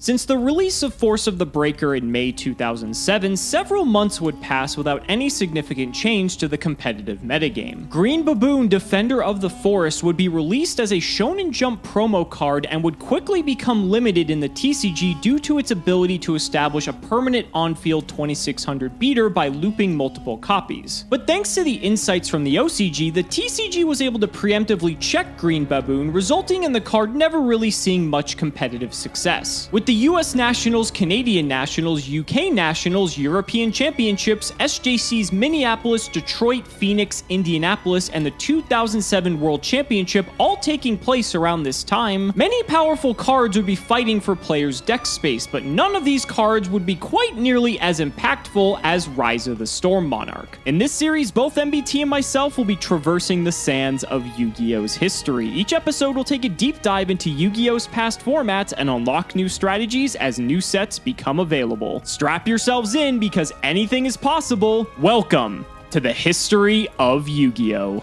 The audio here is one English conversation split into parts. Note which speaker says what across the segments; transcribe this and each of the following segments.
Speaker 1: Since the release of Force of the Breaker in May 2007, several months would pass without any significant change to the competitive metagame. Green Baboon, Defender of the Forest, would be released as a Shonen Jump promo card and would quickly become limited in the TCG due to its ability to establish a permanent on-field 2600 beater by looping multiple copies. But thanks to the insights from the OCG, the TCG was able to preemptively check Green Baboon, resulting in the card never really seeing much competitive success. With the US Nationals, Canadian Nationals, UK Nationals, European Championships, SJC's Minneapolis, Detroit, Phoenix, Indianapolis, and the 2007 World Championship all taking place around this time, many powerful cards would be fighting for players' deck space, but none of these cards would be quite nearly as impactful as Raiza the Storm Monarch. In this series, both MBT and myself will be traversing the sands of Yu-Gi-Oh's history. Each episode will take a deep dive into Yu-Gi-Oh's past formats and unlock new strategies as new sets become available. Strap yourselves in because anything is possible. Welcome to the history of Yu-Gi-Oh!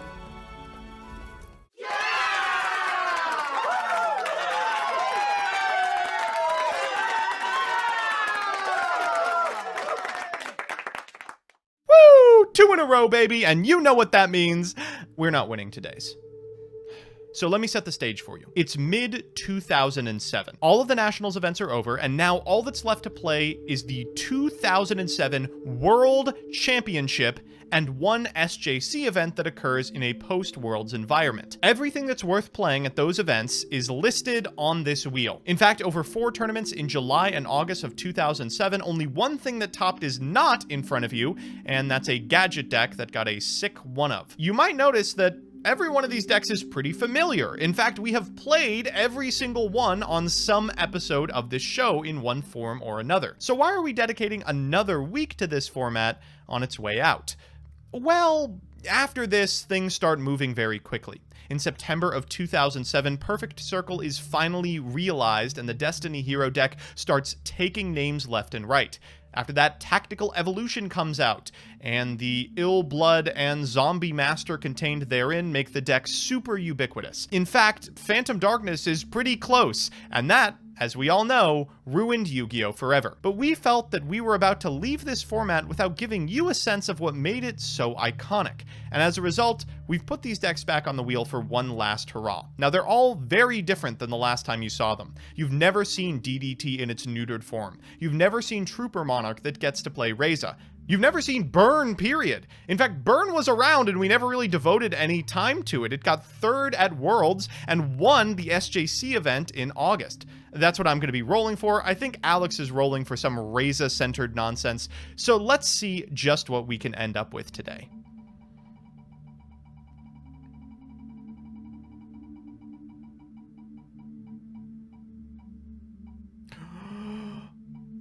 Speaker 2: Woo! 2 in a row, baby, and you know what that means. We're not winning today's. So let me set the stage for you. It's mid-2007. All of the Nationals events are over, and now all that's left to play is the 2007 World Championship and one SJC event that occurs in a post-Worlds environment. Everything that's worth playing at those events is listed on this wheel. In fact, over 4 tournaments in July and August of 2007, only one thing that topped is not in front of you, and that's a gadget deck that got a sick one-of. You might notice that every one of these decks is pretty familiar. In fact, we have played every single one on some episode of this show in one form or another. So why are we dedicating another week to this format on its way out? Well, after this, things start moving very quickly. In September of 2007, Perfect Circle is finally realized and the Destiny Hero deck starts taking names left and right. After that, Tactical Evolution comes out, and the Ill Blood and Zombie Master contained therein make the deck super ubiquitous. In fact, Phantom Darkness is pretty close, and that, as we all know, ruined Yu-Gi-Oh! Forever. But we felt that we were about to leave this format without giving you a sense of what made it so iconic. And as a result, we've put these decks back on the wheel for one last hurrah. Now, they're all very different than the last time you saw them. You've never seen DDT in its neutered form. You've never seen Trooper Monarch that gets to play Raiza. You've never seen Burn, period. In fact, Burn was around and we never really devoted any time to it. It got 3rd at Worlds and won the SJC event in August. That's what I'm going to be rolling for. I think Alex is rolling for some Raiza-centered nonsense. So let's see just what we can end up with today.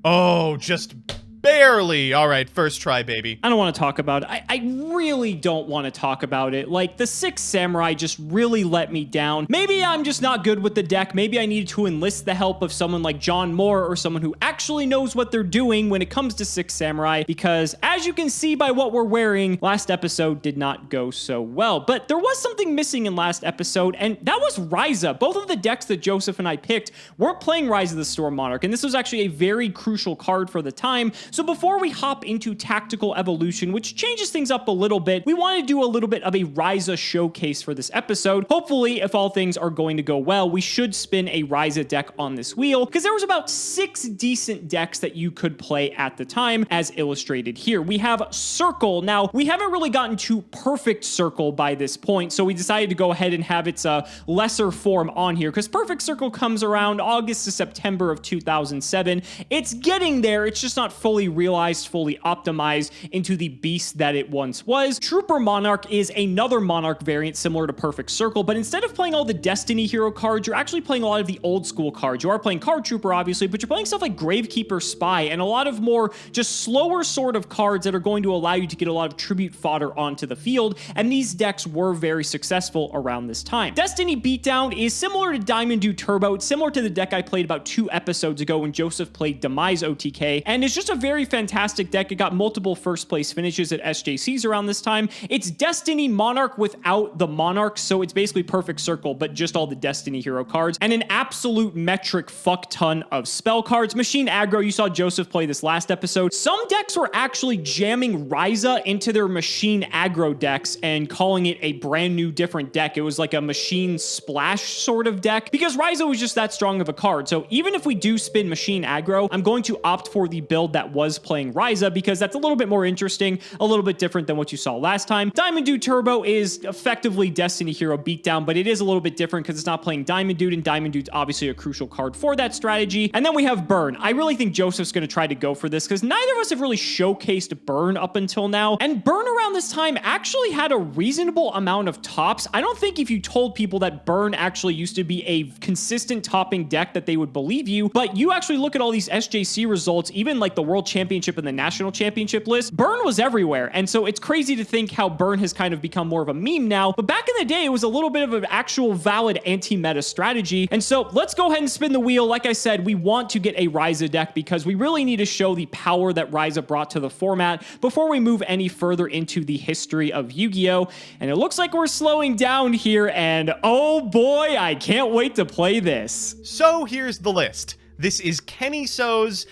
Speaker 2: Oh, just barely. All right, first try, baby.
Speaker 1: I don't want to talk about it. I really don't want to talk about it. Like, the Sixth Samurai just really let me down. Maybe I'm just not good with the deck. Maybe I needed to enlist the help of someone like John Moore or someone who actually knows what they're doing when it comes to Sixth Samurai, because as you can see by what we're wearing, last episode did not go so well. But there was something missing in last episode, and that was Raiza. Both of the decks that Joseph and I picked were playing Raiza the Storm Monarch, and this was actually a very crucial card for the time. So before we hop into Tactical Evolution, which changes things up a little bit, we want to do a little bit of a Raiza showcase for this episode. Hopefully, if all things are going to go well, we should spin a Raiza deck on this wheel, because there was about 6 decent decks that you could play at the time, as illustrated here. We have Circle. Now, we haven't really gotten to Perfect Circle by this point, so we decided to go ahead and have its lesser form on here, because Perfect Circle comes around August to September of 2007. It's getting there. It's just not fully realized, fully optimized into the beast that it once was. Trooper Monarch is another Monarch variant similar to Perfect Circle, but instead of playing all the Destiny Hero cards, you're actually playing a lot of the old school cards. You are playing Card Trooper, obviously, but you're playing stuff like Gravekeeper Spy and a lot of more just slower sort of cards that are going to allow you to get a lot of tribute fodder onto the field, and these decks were very successful around this time. Destiny Beatdown is similar to Diamond Dew Turbo. It's similar to the deck I played about 2 episodes ago when Joseph played Demise OTK, and it's just a very very fantastic deck. It got multiple first place finishes at SJCs around this time. It's Destiny Monarch without the Monarch, so it's basically Perfect Circle, but just all the Destiny hero cards, and an absolute metric fuck ton of spell cards. Machine aggro, you saw Joseph play this last episode. Some decks were actually jamming Raiza into their machine aggro decks and calling it a brand new different deck. It was like a machine splash sort of deck because Raiza was just that strong of a card. So even if we do spin machine aggro, I'm going to opt for the build that was playing Raiza because that's a little bit more interesting, a little bit different than what you saw last time. Diamond Dude Turbo is effectively Destiny Hero Beatdown, but it is a little bit different because it's not playing Diamond Dude, and Diamond Dude's obviously a crucial card for that strategy. And then we have Burn. I really think Joseph's going to try to go for this because neither of us have really showcased Burn up until now, and Burn around this time actually had a reasonable amount of tops. I don't think if you told people that Burn actually used to be a consistent topping deck that they would believe you, but you actually look at all these SJC results, even like the World Championship and the National Championship list, Burn was everywhere. And so it's crazy to think how Burn has kind of become more of a meme now, but back in the day, it was a little bit of an actual valid anti-meta strategy. And so let's go ahead and spin the wheel. Like I said, we want to get a Raiza deck because we really need to show the power that Raiza brought to the format before we move any further into the history of Yu-Gi-Oh! And it looks like we're slowing down here, and oh boy, I can't wait to play this.
Speaker 2: So here's the list. This is Kenny So's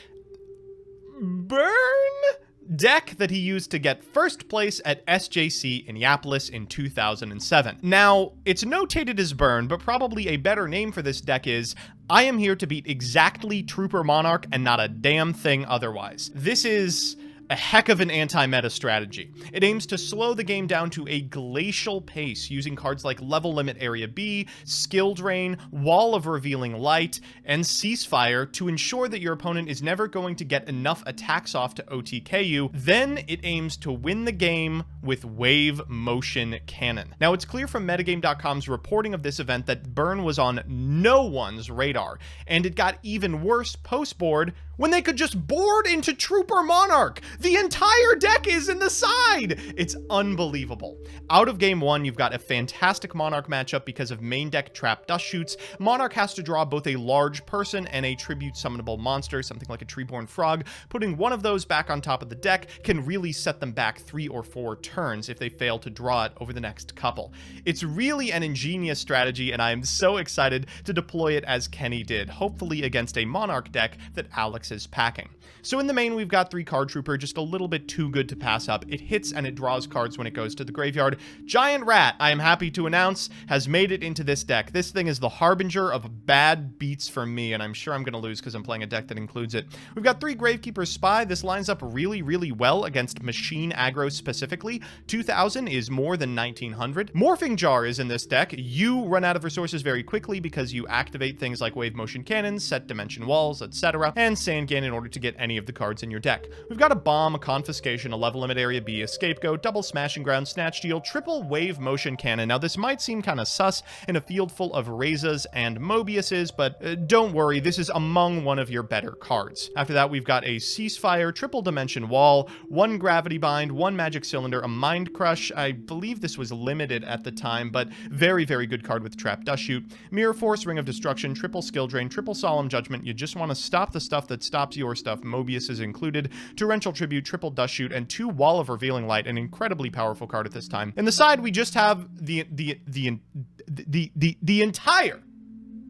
Speaker 2: Burn deck that he used to get first place at SJC Indianapolis in 2007. Now, it's notated as Burn, but probably a better name for this deck is I am here to beat exactly Trooper Monarch and not a damn thing otherwise. This is a heck of an anti-meta strategy. It aims to slow the game down to a glacial pace using cards like Level Limit Area B, Skill Drain, Wall of Revealing Light, and Ceasefire to ensure that your opponent is never going to get enough attacks off to OTK you. Then it aims to win the game with Wave Motion Cannon. Now, it's clear from Metagame.com's reporting of this event that Burn was on no one's radar, and it got even worse post-board when they could just board into Trooper Monarch. The entire deck is in the side. It's unbelievable. Out of game one, you've got a fantastic Monarch matchup because of main deck trap dust shoots. Monarch has to draw both a large person and a tribute summonable monster, something like a Treeborn Frog. Putting one of those back on top of the deck can really set them back 3 or 4 turns if they fail to draw it over the next couple. It's really an ingenious strategy, and I am so excited to deploy it as Kenny did, hopefully against a Monarch deck that Alex is packing. So in the main, we've got 3 Card Trooper, just a little bit too good to pass up. It hits and it draws cards when it goes to the graveyard. Giant Rat, I am happy to announce, has made it into this deck. This thing is the harbinger of bad beats for me, and I'm sure I'm going to lose because I'm playing a deck that includes it. We've got 3 Gravekeeper Spy. This lines up really, really well against machine aggro specifically. 2000 is more than 1900. Morphing Jar is in this deck. You run out of resources very quickly because you activate things like Wave Motion Cannons, set Dimension Walls, etc., and Sandgan in order to get any of the cards in your deck. We've got a Bomb, a Confiscation, a Level Limit Area B, a Scapegoat, double Smashing Ground, Snatch Deal, triple Wave Motion Cannon. Now, this might seem kind of sus in a field full of Raizas and Mobiuses, but don't worry, this is among one of your better cards. After that, we've got a Ceasefire, triple Dimension Wall, 1 Gravity Bind, 1 Magic Cylinder, a Mind Crush. I believe this was limited at the time, but very, very good card with Trap Dust Shoot. Mirror Force, Ring of Destruction, triple Skill Drain, triple Solemn Judgment. You just want to stop the stuff that stops your stuff. Mobius is included. Torrential Tribute, triple Dust Shoot, and 2 Wall of Revealing Light, an incredibly powerful card at this time. In the side, we just have the entire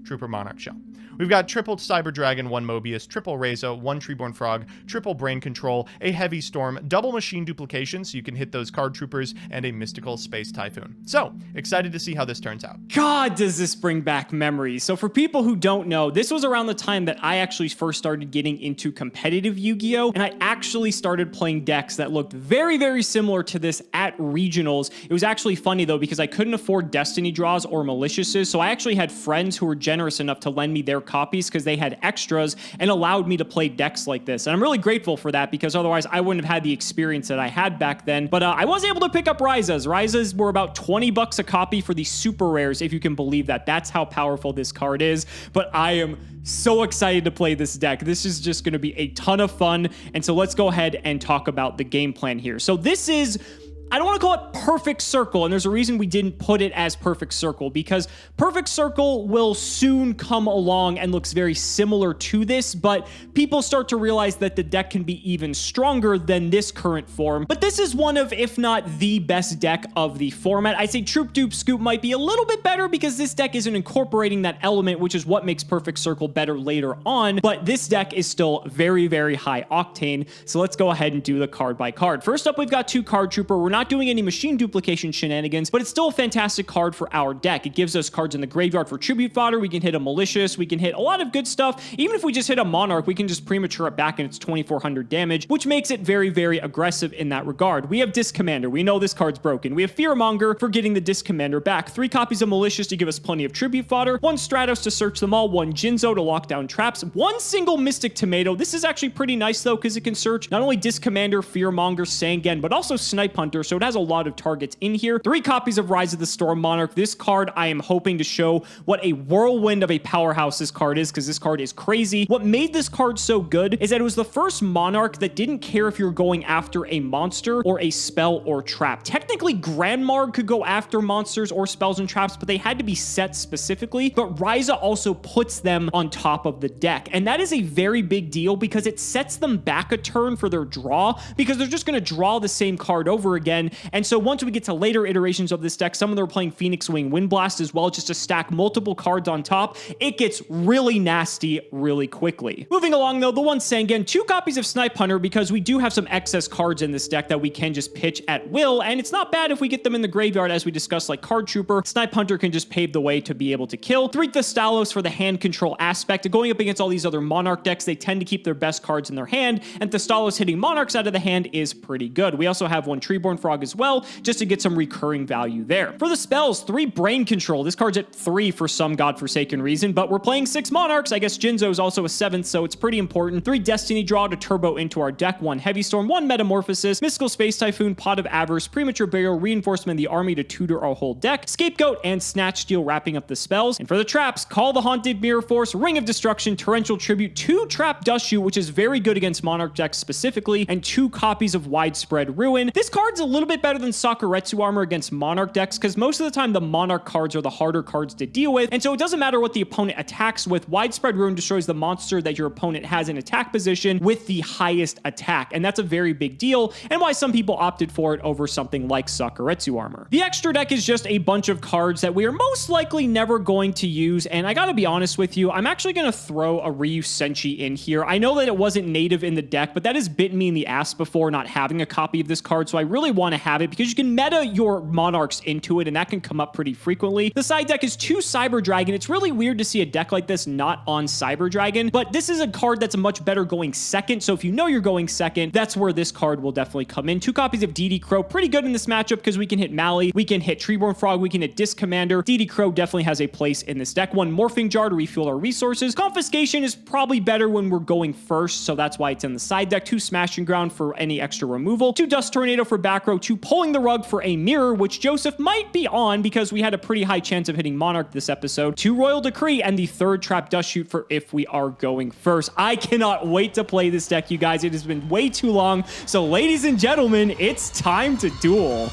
Speaker 2: Trooper Monarch shell. We've got triple Cyber Dragon, 1 Mobius, triple Raiza, 1 Treeborn Frog, triple Brain Control, a Heavy Storm, double Machine Duplication so you can hit those card troopers, and a Mystical Space Typhoon. So, excited to see how this turns out.
Speaker 1: God, does this bring back memories. So for people who don't know, this was around the time that I actually first started getting into competitive Yu-Gi-Oh! And I actually started playing decks that looked very, very similar to this at regionals. It was actually funny though, because I couldn't afford Destiny draws or Maliciouses, so I actually had friends who were generous enough to lend me their copies because they had extras and allowed me to play decks like this. And I'm really grateful for that because otherwise I wouldn't have had the experience that I had back then. But I was able to pick up Raizas. Raizas were about 20 bucks a copy for the super rares, if you can believe that. That's how powerful this card is. But I am so excited to play this deck. This is just going to be a ton of fun. And so let's go ahead and talk about the game plan here. So this is I don't want to call it perfect circle, and there's a reason we didn't put it as perfect circle, because perfect circle will soon come along and looks very similar to this, but people start to realize that the deck can be even stronger than this current form. But this is one of, if not the best deck of the format. I'd say Troop Dupe Scoop might be a little bit better because this deck isn't incorporating that element, which is what makes perfect circle better later on, but this deck is still very, very high octane. So let's go ahead and do the card by card. First up, we've got 2 Card Trooper. We're not doing any machine duplication shenanigans, but it's still a fantastic card for our deck. It gives us cards in the graveyard for tribute fodder. We can hit a Malicious. We can hit a lot of good stuff. Even if we just hit a Monarch, we can just premature it back and it's 2400 damage, which makes it very, very aggressive in that regard. We have Disc Commander. We know this card's broken. We have Fearmonger for getting the Disc Commander back. 3 copies of Malicious to give us plenty of tribute fodder. 1 Stratos to search them all. 1 Jinzo to lock down traps. 1 single Mystic Tomato. This is actually pretty nice though, because it can search not only Disc Commander, Fearmonger, Sangan, but also Snipe Hunter, so it has a lot of targets in here. 3 copies of Rise of the Storm Monarch. This card, I am hoping to show what a whirlwind of a powerhouse this card is, because this card is crazy. What made this card so good is that it was the first Monarch that didn't care if you were going after a monster or a spell or trap. Technically, Grandmarg could go after monsters or spells and traps, but they had to be set specifically. But Raiza also puts them on top of the deck, and that is a very big deal because it sets them back a turn for their draw, because they're just going to draw the same card over again. And so once we get to later iterations of this deck, some of them are playing Phoenix Wing Windblast as well, just to stack multiple cards on top. It gets really nasty really quickly. Moving along though, the 1 Sangan, 2 copies of Snipe Hunter, because we do have some excess cards in this deck that we can just pitch at will, and it's not bad if we get them in the graveyard, as we discussed, like Card Trooper. Snipe Hunter can just pave the way to be able to kill. 3 Thestalos for the hand control aspect. Going up against all these other Monarch decks, they tend to keep their best cards in their hand, and Thestalos hitting Monarchs out of the hand is pretty good. We also have 1 Treeborn Frog as well, just to get some recurring value there. For the spells, 3 Brain Control. This card's at 3 for some godforsaken reason, but we're playing 6 Monarchs. I guess Jinzo is also a 7th, so it's pretty important. 3 Destiny Draw to turbo into our deck. 1 Heavy Storm, 1 Metamorphosis, Mystical Space Typhoon, Pot of Avarice, Premature Burial, Reinforcement of the Army to tutor our whole deck, Scapegoat, and Snatch Steal wrapping up the spells. And for the traps, Call the Haunted Mirror Force, Ring of Destruction, Torrential Tribute, 2 Trap Dust Shoot, which is very good against Monarch decks specifically, and 2 copies of Widespread Ruin. This card's a little bit better than Sakuretsu Armor against Monarch decks, because most of the time the Monarch cards are the harder cards to deal with, and so it doesn't matter what the opponent attacks with. Widespread Ruin destroys the monster that your opponent has in attack position with the highest attack, and that's a very big deal, and why some people opted for it over something like Sakuretsu Armor. The extra deck is just a bunch of cards that we are most likely never going to use, and I gotta be honest with you, I'm actually gonna throw a Ryu Senshi in here. I know that it wasn't native in the deck, but that has bitten me in the ass before not having a copy of this card, so I really want to have it because you can meta your Monarchs into it, and that can come up pretty frequently. The side deck is 2 Cyber Dragon. It's really weird to see a deck like this not on Cyber Dragon, but this is a card that's much better going second, so if you know you're going second, that's where this card will definitely come in. 2 copies of DD Crow, pretty good in this matchup because we can hit Mally, we can hit Treeborn Frog, we can hit Disc Commander. DD Crow definitely has a place in this deck. 1 Morphing Jar to refuel our resources. Confiscation is probably better when we're going first, so that's why it's in the side deck. 2 Smashing Ground for any extra removal. 2 Dust Tornado for back row. 2 Pulling the Rug for a mirror, which Joseph might be on because we had a pretty high chance of hitting Monarch this episode. 2 Royal Decree, and the 3rd Trap Dust Shoot for if we are going first. I cannot wait to play this deck, you guys. It has been way too long, so ladies and gentlemen, it's time to duel.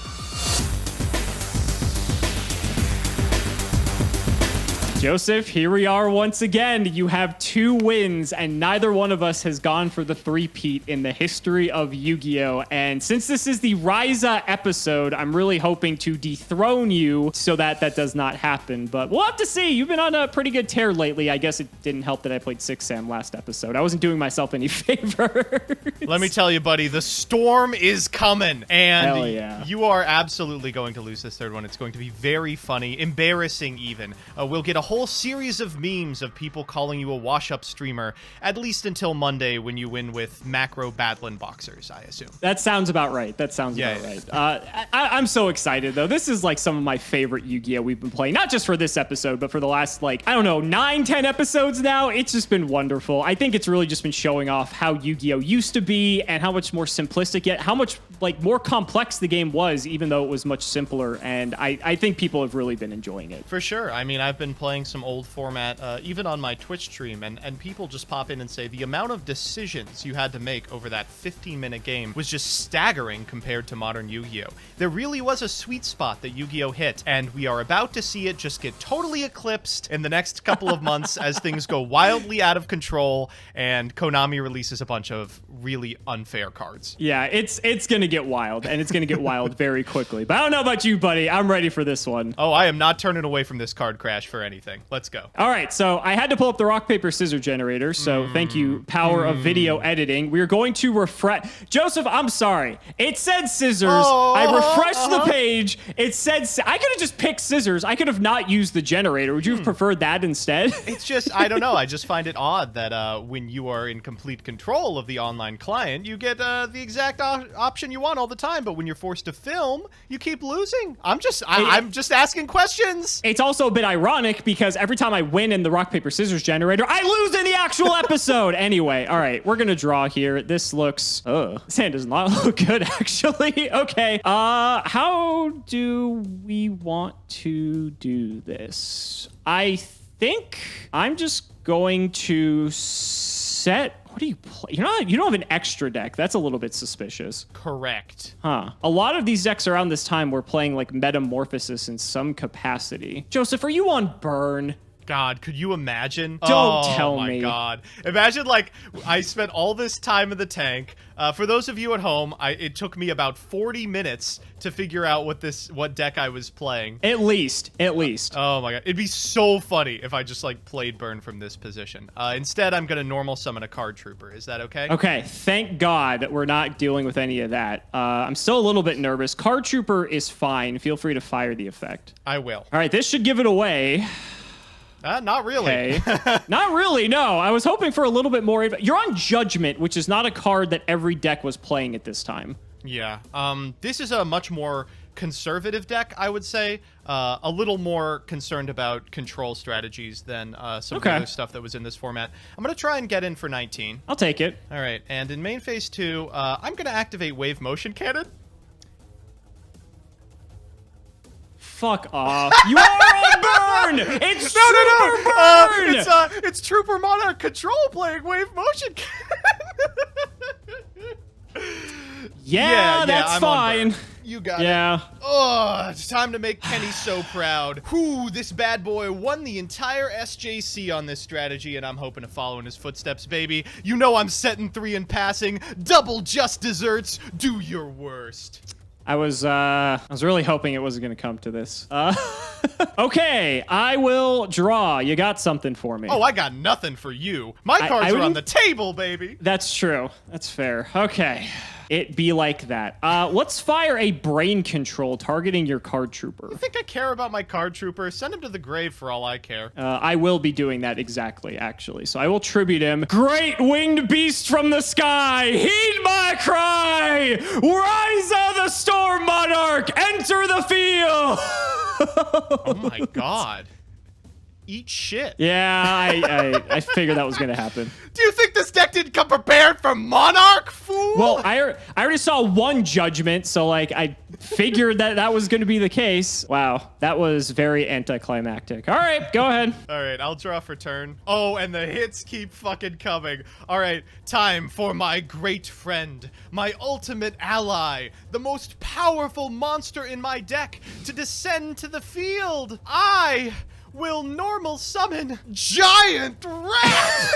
Speaker 1: Joseph, here we are once again. You have 2 wins, and neither one of us has gone for the three-peat in the history of Yu-Gi-Oh! And since this is the Raiza episode, I'm really hoping to dethrone you so that that does not happen. But we'll have to see. You've been on a pretty good tear lately. I guess it didn't help that I played 6 Sam last episode. I wasn't doing myself any favor.
Speaker 2: Let me tell you, buddy, the storm is coming. And
Speaker 1: hell yeah.
Speaker 2: You are absolutely going to lose this 3rd one. It's going to be very funny, embarrassing even. We'll get a whole series of memes of people calling you a wash-up streamer, at least until Monday when you win with macro Badland boxers, I assume.
Speaker 1: That sounds about right. That sounds about right. I'm so excited, though. This is like some of my favorite Yu-Gi-Oh! We've been playing, not just for this episode, but for the last, like, I don't know, 9-10 episodes now. It's just been wonderful. I think it's really just been showing off how Yu-Gi-Oh! Used to be and how much more simplistic, yet how much, like, more complex the game was, even though it was much simpler. And I think people have really been enjoying it.
Speaker 2: For sure. I mean, I've been playing playing some old format, even on my Twitch stream, and people just pop in and say the amount of decisions you had to make over that 15-minute game was just staggering compared to modern Yu-Gi-Oh! There really was a sweet spot that Yu-Gi-Oh! Hit, and we are about to see it just get totally eclipsed in the next couple of months as things go wildly out of control and Konami releases a bunch of really unfair cards.
Speaker 1: Yeah, it's gonna get wild, and it's gonna get wild very quickly. But I don't know about you, buddy. I'm ready for this one.
Speaker 2: Oh, I am not turning away from this card crash for anything. Let's go.
Speaker 1: All right, so I had to pull up the rock, paper, scissors generator, so thank you, power of video editing. We're going to refresh. Joseph, I'm sorry. It said scissors. I refreshed the page. It said... I could have just picked scissors. I could have not used the generator. Would you have preferred that instead?
Speaker 2: It's just, I don't know. I just find it odd that when you are in complete control of the online client, you get the exact option you want all the time, but when you're forced to film, you keep losing. I'm just asking questions.
Speaker 1: It's also a bit ironic because every time I win in the rock, paper, scissors generator, I lose in the actual episode. Anyway, all right, we're gonna draw here. This looks, this hand does not look good, actually. Okay, how do we want to do this? I think I'm just going to set... What do you play? You don't have an extra deck. That's a little bit suspicious.
Speaker 2: Correct.
Speaker 1: Huh. A lot of these decks around this time were playing like Metamorphosis in some capacity. Joseph, are you on burn?
Speaker 2: God, could you imagine?
Speaker 1: Don't tell me.
Speaker 2: Oh my God. Imagine like I spent all this time in the tank. For those of you at home, it took me about 40 minutes to figure out what deck I was playing.
Speaker 1: At least.
Speaker 2: Oh my God. It'd be so funny if I just like played burn from this position. Instead, I'm going to normal summon a card trooper. Is that okay?
Speaker 1: Okay. Thank God we're not dealing with any of that. I'm still a little bit nervous. Card trooper is fine. Feel free to fire the effect.
Speaker 2: I will.
Speaker 1: All right. This should give it away.
Speaker 2: Not really.
Speaker 1: Okay. Not really, no. I was hoping for a little bit more. You're on Judgment, which is not a card that every deck was playing at this time.
Speaker 2: Yeah. This is a much more conservative deck, I would say. A little more concerned about control strategies than some of the other stuff that was in this format. I'm going to try and get in for 19.
Speaker 1: I'll take it.
Speaker 2: All right. And in main phase 2, I'm going to activate Wave Motion Cannon.
Speaker 1: Fuck off. You are on burn! It's burn!
Speaker 2: It's Trooper Monarch Control playing Wave Motion
Speaker 1: Yeah, that's
Speaker 2: I'm
Speaker 1: fine.
Speaker 2: You got it.
Speaker 1: Yeah.
Speaker 2: Oh, it's time to make Kenny so proud. Whew, this bad boy won the entire SJC on this strategy, and I'm hoping to follow in his footsteps, baby. You know I'm setting 3 and passing. Double just desserts. Do your worst.
Speaker 1: I was really hoping it wasn't going to come to this. Okay, I will draw. You got something for me.
Speaker 2: Oh, I got nothing for you. My cards are on the table, baby.
Speaker 1: That's true. That's fair. Okay. It be like that. Let's fire a brain control targeting your card trooper.
Speaker 2: You think I care about my card trooper? Send him to the grave for all I care.
Speaker 1: I will be doing that exactly, actually. So I will tribute him. Great winged beast from the sky, heed my cry! Raiza the storm monarch, enter the field!
Speaker 2: Oh my God. Eat shit.
Speaker 1: Yeah, I figured that was going to happen.
Speaker 2: Do you think this deck didn't come prepared for Monarch, fool?
Speaker 1: Well, I already saw one judgment, so like I figured that was going to be the case. Wow, that was very anticlimactic. All right, go ahead.
Speaker 2: All right, I'll draw for turn. Oh, and the hits keep fucking coming. All right, time for my great friend, my ultimate ally, the most powerful monster in my deck to descend to the field. I will normal summon Giant Rat!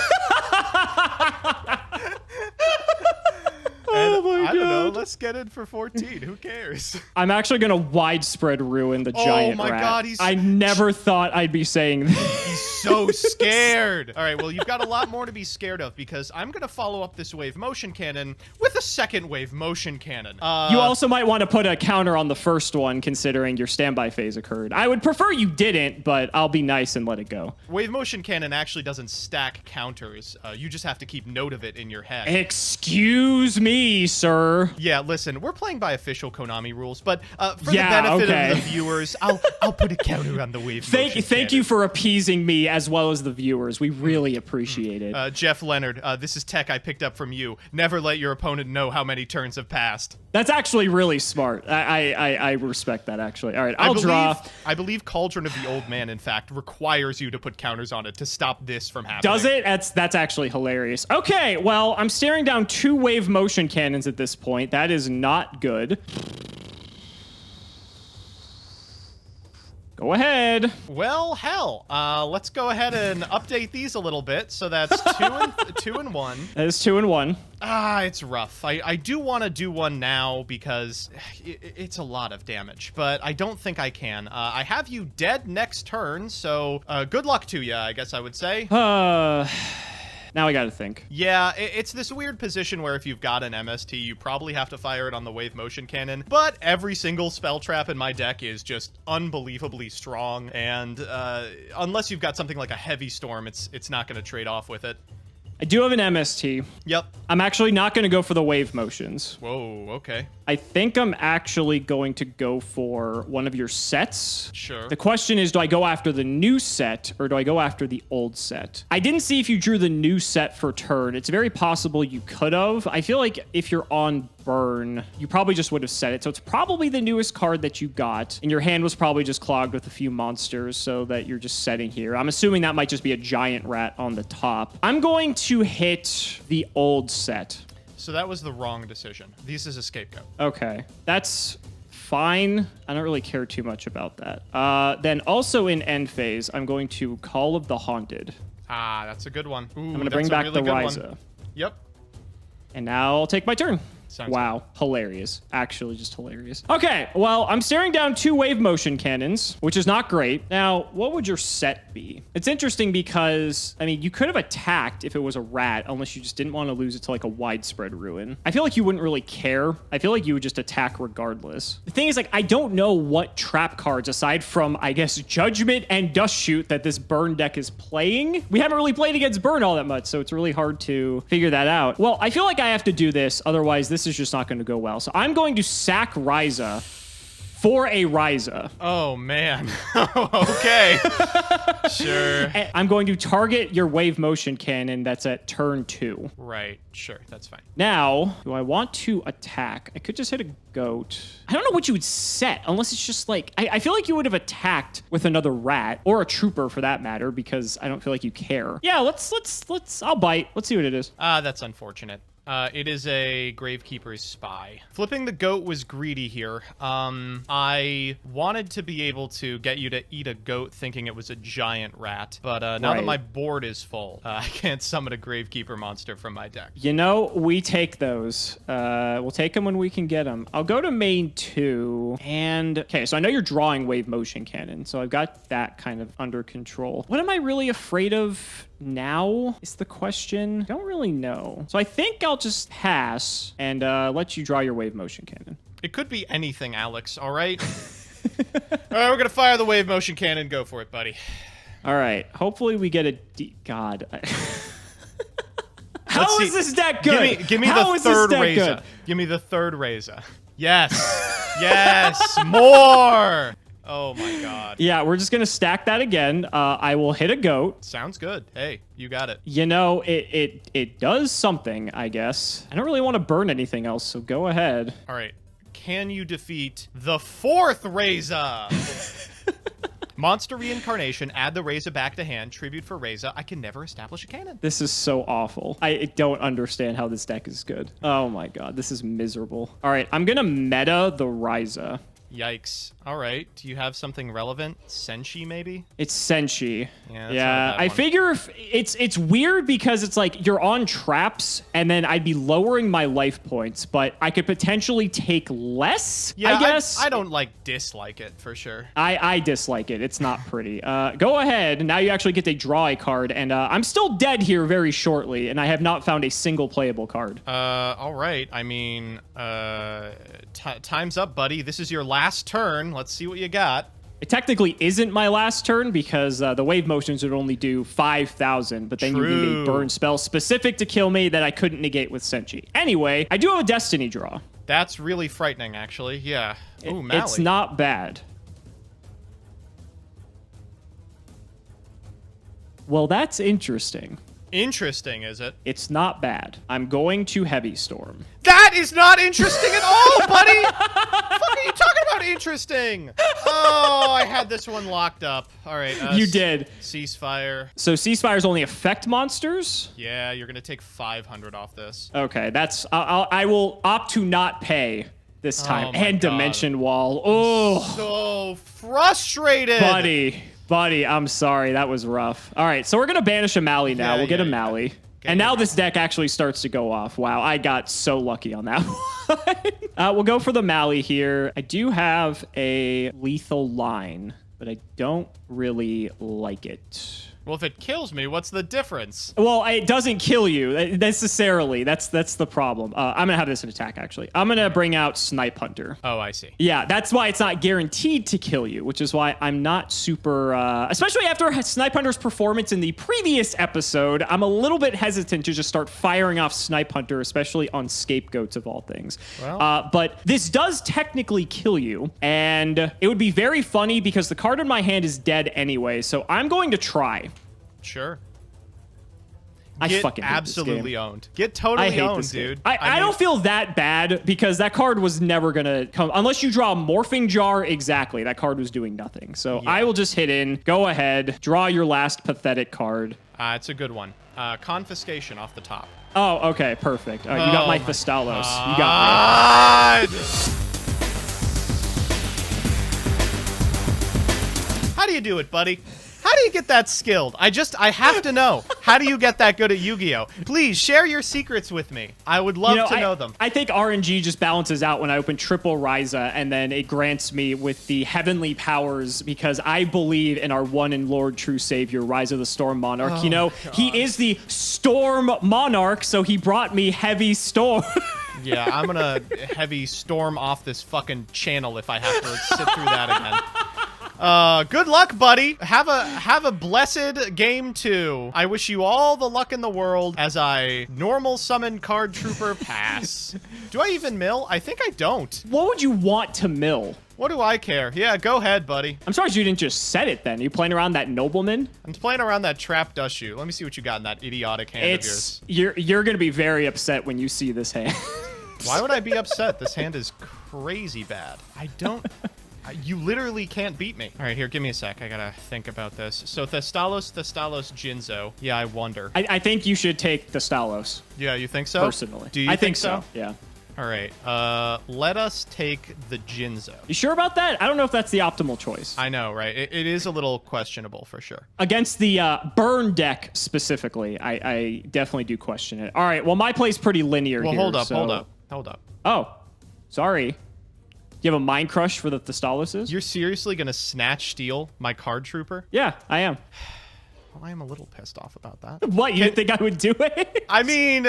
Speaker 1: Oh my God.
Speaker 2: I don't know, let's get in for 14. Who cares?
Speaker 1: I'm actually going to widespread ruin the giant rat.
Speaker 2: Oh my God,
Speaker 1: I never thought I'd be saying this.
Speaker 2: He's so scared. All right, well, you've got a lot more to be scared of because I'm going to follow up this wave motion cannon with a second wave motion cannon.
Speaker 1: You also might want to put a counter on the first one considering your standby phase occurred. I would prefer you didn't, but I'll be nice and let it go.
Speaker 2: Wave motion cannon actually doesn't stack counters. You just have to keep note of it in your head.
Speaker 1: Excuse me, sir.
Speaker 2: Yeah, Yeah, listen, we're playing by official Konami rules, but for the benefit of the viewers, I'll put a counter on the wave motion
Speaker 1: Thank you for appeasing me as well as the viewers. We really appreciate it.
Speaker 2: Jeff Leonard, this is tech I picked up from you. Never let your opponent know how many turns have passed.
Speaker 1: That's actually really smart. I respect that, actually. All right, I'll draw.
Speaker 2: I believe Cauldron of the Old Man, in fact, requires you to put counters on it to stop this from happening.
Speaker 1: Does it? That's actually hilarious. Okay, well, I'm staring down 2 wave motion cannons at this point. That is not good. Go ahead.
Speaker 2: Well, hell, let's go ahead and update these a little bit. So that's 2 and 1.
Speaker 1: That is 2 and 1.
Speaker 2: It's rough. I do want to do one now because it's a lot of damage, but I don't think I can. I have you dead next turn, so good luck to you, I guess I would say.
Speaker 1: Now I gotta think.
Speaker 2: Yeah, it's this weird position where if you've got an MST, you probably have to fire it on the wave motion cannon, but every single spell trap in my deck is just unbelievably strong, and unless you've got something like a heavy storm, it's not going to trade off with it.
Speaker 1: I do have an MST.
Speaker 2: Yep.
Speaker 1: I'm actually not going to go for the wave motions.
Speaker 2: Whoa, okay.
Speaker 1: I think I'm actually going to go for one of your sets.
Speaker 2: Sure.
Speaker 1: The question is, do I go after the new set or do I go after the old set? I didn't see if you drew the new set for turn. It's very possible you could have. I feel like if you're on burn, you probably just would have set it. So it's probably the newest card that you got. And your hand was probably just clogged with a few monsters so that you're just setting here. I'm assuming that might just be a giant rat on the top. I'm going to hit the old set.
Speaker 2: So that was the wrong decision. This is a scapegoat.
Speaker 1: Okay. That's fine. I don't really care too much about that. Then also in end phase, I'm going to Call of the Haunted.
Speaker 2: Ah, that's a good one. Ooh,
Speaker 1: I'm going to bring back
Speaker 2: really
Speaker 1: the Raiza.
Speaker 2: Yep.
Speaker 1: And now I'll take my turn.
Speaker 2: Sounds
Speaker 1: wow. Good. Hilarious. Actually, just hilarious. Okay, well, I'm staring down 2 wave motion cannons, which is not great. Now, what would your set be? It's interesting because, I mean, you could have attacked if it was a rat, unless you just didn't want to lose it to like a widespread ruin. I feel like you wouldn't really care. I feel like you would just attack regardless. The thing is, like, I don't know what trap cards, aside from, I guess, Judgment and Dust Shoot, that this burn deck is playing. We haven't really played against burn all that much, so it's really hard to figure that out. Well, I feel like I have to do this, otherwise this is just not going to go well. So I'm going to sack Raiza for a Raiza.
Speaker 2: Oh, man. Okay. Sure.
Speaker 1: And I'm going to target your wave motion cannon that's at turn 2.
Speaker 2: Right. Sure. That's fine.
Speaker 1: Now, do I want to attack? I could just hit a goat. I don't know what you would set, unless it's just like... I feel like you would have attacked with another rat, or a trooper for that matter, because I don't feel like you care. Yeah, let's... I'll bite. Let's see what it is.
Speaker 2: That's unfortunate. It is a Gravekeeper's Spy. Flipping the goat was greedy here. I wanted to be able to get you to eat a goat thinking it was a giant rat, but now that my board is full, I can't summon a Gravekeeper monster from my deck.
Speaker 1: You know, we take those. We'll take them when we can get them. I'll go to main 2, and... Okay, so I know you're drawing wave motion cannon, so I've got that kind of under control. What am I really afraid of now is the question. I don't really know. So I think I'll just pass and let you draw your wave motion cannon.
Speaker 2: It could be anything, Alex, all right? All right, we're going to fire the wave motion cannon. Go for it, buddy.
Speaker 1: All right. Hopefully we get a... God. How is this deck good?
Speaker 2: Give me the third Raiza. Give me the third Raiza. Yes. Yes. More. Oh my god.
Speaker 1: Yeah, we're just gonna stack that again. I will hit a goat.
Speaker 2: Sounds good. Hey, you got it.
Speaker 1: You know, it does something, I guess. I don't really want to burn anything else, so go ahead.
Speaker 2: All right. Can you defeat the 4th Raiza? Monster Reincarnation, add the Raiza back to hand, tribute for Raiza. I can never establish a cannon.
Speaker 1: This is so awful. I don't understand how this deck is good. Oh my god, this is miserable. All right, I'm gonna meta the Raiza.
Speaker 2: Yikes. All right. Do you have something relevant? Senshi, maybe?
Speaker 1: It's Senshi.
Speaker 2: Yeah,
Speaker 1: I figure if it's weird because it's like you're on traps and then I'd be lowering my life points, but I could potentially take less,
Speaker 2: yeah,
Speaker 1: I guess.
Speaker 2: I don't dislike it for sure.
Speaker 1: I dislike it. It's not pretty. Go ahead. Now you actually get to draw a card, and I'm still dead here very shortly, and I have not found a single playable card.
Speaker 2: All right. I mean, time's up, buddy. This is your last turn. Let's see what you got.
Speaker 1: It technically isn't my last turn because the wave motions would only do 5,000, but then you need a burn spell specific to kill me that I couldn't negate with Senshi. Anyway, I do have a Destiny draw.
Speaker 2: That's really frightening, actually. Yeah. Ooh, Mally.
Speaker 1: It's not bad. Well, that's interesting.
Speaker 2: Interesting, is it?
Speaker 1: It's not bad. I'm going to Heavy Storm.
Speaker 2: That is not interesting at all, buddy! What the fuck are you talking about interesting? Oh, I had this one locked up. All right.
Speaker 1: You did.
Speaker 2: Ceasefire.
Speaker 1: So ceasefires only affect monsters?
Speaker 2: Yeah, you're going to take 500 off this.
Speaker 1: Okay, that's... I will opt to not pay this time.
Speaker 2: Oh my
Speaker 1: And
Speaker 2: God.
Speaker 1: Dimension Wall. Oh,
Speaker 2: So frustrated!
Speaker 1: Buddy, I'm sorry. That was rough. All right, so we're going to banish a Mally now.
Speaker 2: Yeah,
Speaker 1: we'll get a
Speaker 2: yeah.
Speaker 1: Mally.
Speaker 2: Okay,
Speaker 1: And now this deck actually starts to go off. Wow, I got so lucky on that one. We'll go for the Mally here. I do have a lethal line, but I don't really like it.
Speaker 2: Well, if it kills me, what's the difference?
Speaker 1: Well, it doesn't kill you necessarily. That's the problem. I'm gonna have this in attack, actually. I'm gonna bring out Snipe Hunter.
Speaker 2: Oh, I see.
Speaker 1: Yeah, that's why it's not guaranteed to kill you, which is why I'm not super, especially after Snipe Hunter's performance in the previous episode, I'm a little bit hesitant to just start firing off Snipe Hunter, especially on scapegoats of all things.
Speaker 2: Well.
Speaker 1: But this does technically kill you, and it would be very funny because the card in my hand is dead anyway, so I'm going to try.
Speaker 2: Sure.
Speaker 1: I
Speaker 2: Get
Speaker 1: fucking hate this
Speaker 2: absolutely
Speaker 1: game.
Speaker 2: owned. Get totally
Speaker 1: I hate
Speaker 2: owned,
Speaker 1: this game.
Speaker 2: dude.
Speaker 1: I don't feel that bad because that card was never gonna come unless you draw a Morphing Jar. Exactly, that card was doing nothing. So
Speaker 2: Yeah.
Speaker 1: I will just hit in. Go ahead, draw your last pathetic card.
Speaker 2: It's a good one. Confiscation off the top.
Speaker 1: Oh, okay, perfect. You got
Speaker 2: Oh
Speaker 1: my
Speaker 2: my
Speaker 1: Thestalos. You got me.
Speaker 2: How do you do it, buddy? How do you get that skilled? I have to know. How do you get that good at Yu-Gi-Oh? Please share your secrets with me. I would love to know them.
Speaker 1: I think RNG just balances out when I open triple Raiza, and then it grants me with the heavenly powers because I believe in our one and Lord true savior, Raiza the Storm Monarch. He is the Storm Monarch, so he brought me Heavy Storm.
Speaker 2: Yeah, I'm gonna heavy storm off this fucking channel if I have to sit through that again. Good luck, buddy. Have a blessed game 2. I wish you all the luck in the world as I normal summon Card Trooper pass. Do I even mill? I think I don't.
Speaker 1: What would you want to mill?
Speaker 2: What do I care? Yeah, go ahead, buddy.
Speaker 1: I'm surprised you didn't just set it then. You playing around that nobleman?
Speaker 2: I'm playing around that trap dust shoe. Let me see what you got in that idiotic hand of yours.
Speaker 1: You're gonna be very upset when you see this hand.
Speaker 2: Why would I be upset? This hand is crazy bad. I don't... You literally can't beat me. All right, here, give me a sec. I gotta think about this. So Thestalos, Jinzo. Yeah, I wonder.
Speaker 1: I think you should take the Stalos.
Speaker 2: Yeah, you think so?
Speaker 1: Personally.
Speaker 2: Do you
Speaker 1: I think so? Yeah.
Speaker 2: All right, let us take the Jinzo.
Speaker 1: You sure about that? I don't know if that's the optimal choice.
Speaker 2: I know, right? It is a little questionable for sure.
Speaker 1: Against the burn deck specifically, I definitely do question it. All right, well, my play's pretty linear here.
Speaker 2: Well, hold
Speaker 1: so...
Speaker 2: up.
Speaker 1: Oh, sorry. You have a Mind Crush for the Thestaloses?
Speaker 2: You're seriously gonna snatch steal my Card Trooper?
Speaker 1: Yeah, I am.
Speaker 2: Well, I am a little pissed off about that.
Speaker 1: What, you didn't think I would do it?
Speaker 2: I mean...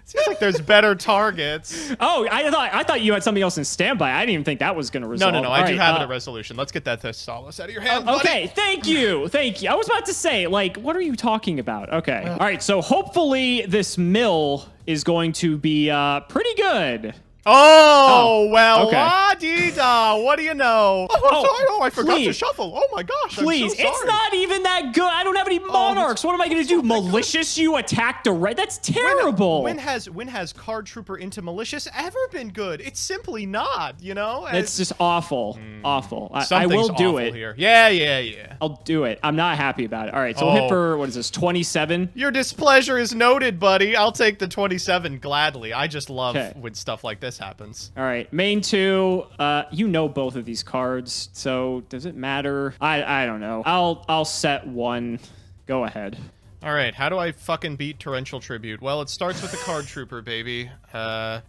Speaker 2: Seems like there's better targets.
Speaker 1: Oh, I thought you had something else in standby. I didn't even think that was going to resolve.
Speaker 2: No. I do have it at resolution. Let's get that Thestalos out of your hand, buddy.
Speaker 1: Okay, thank you. I was about to say, like, what are you talking about? Okay. All right, so hopefully this mill is going to be pretty good.
Speaker 2: Oh, well,
Speaker 1: okay.
Speaker 2: la-dee-da. What do you know? I forgot to shuffle. Oh, my gosh.
Speaker 1: Please,
Speaker 2: I'm so sorry.
Speaker 1: it's not even that good. I don't have any Monarchs. What am I going to do? Malicious you attack direct? That's terrible.
Speaker 2: When has Card Trooper into Malicious ever been good? It's simply not, you know?
Speaker 1: It's just awful. Awful. I
Speaker 2: Something's
Speaker 1: will do
Speaker 2: awful
Speaker 1: it.
Speaker 2: Here. Yeah.
Speaker 1: I'll do it. I'm not happy about it. All right, so we'll hit for, what is this, 27?
Speaker 2: Your displeasure is noted, buddy. I'll take the 27 gladly. I just love when stuff like this happens.
Speaker 1: All right, main 2. You know both of these cards, so does it matter? I don't know. I'll set 1. Go ahead.
Speaker 2: All right, how do I fucking beat Torrential Tribute? Well, it starts with the Card Trooper, baby.